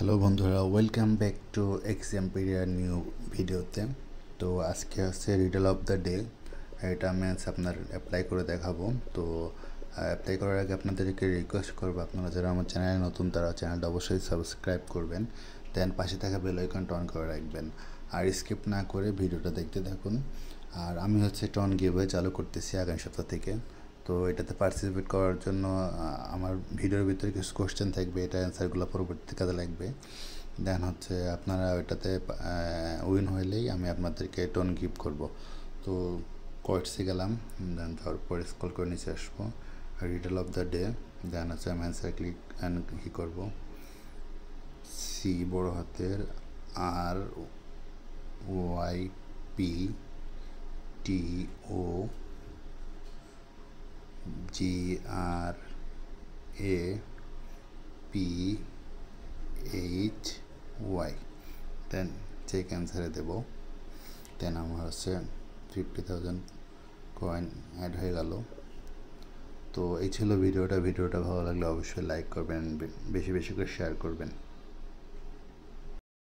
Hello বন্ধুরা, welcome back to এক্সাম্পিরিয়ার new ভিডিওতে। তো আজকে হচ্ছে রিডল অফ দ্য ডে। এটা আমি আপনার অ্যাপ্লাই করে দেখাবো। তো অ্যাপ্লাই করার আগে আপনাদেরকে রিকোয়েস্ট করবো, আপনারা যারা আমার চ্যানেলে নতুন তারা চ্যানেলটা অবশ্যই সাবস্ক্রাইব করবেন, দেন পাশে থাকা বেল আইকনটা অন করে রাখবেন, আর স্কিপ না করে ভিডিওটা দেখতে থাকুন। আর আমি হচ্ছে একটা অন গিভওয়ে চালু করতেছি আগামী সপ্তাহ থেকে। তো এটাতে পার্টিসিপেট করার জন্য আমার ভিডিওর ভিতরে কিছু কোশ্চেন থাকবে, এটা অ্যান্সারগুলো পরবর্তীতে কাজে লাগবে। দেন হচ্ছে আপনারা ওইটাতে উইন হইলেই আমি আপনাদেরকে টোন গিফট করব। তো কোয়েটসে গেলাম, দেন যাওয়ার পর স্ক্রল করে নিচে আসবো, riddle of the day, then হচ্ছে আমি অ্যান্সার ক্লিক করবো। সি বড় হাতের, R Y P T O G R A P H Y, then check অ্যান্সারে দেবো। দেন আমার হচ্ছে 50,000 কয়েন অ্যাড হয়ে গেল। তো এই ছিল ভিডিওটা ভালো লাগলে অবশ্যই লাইক করবেন, বেশি বেশি করে শেয়ার করবেন।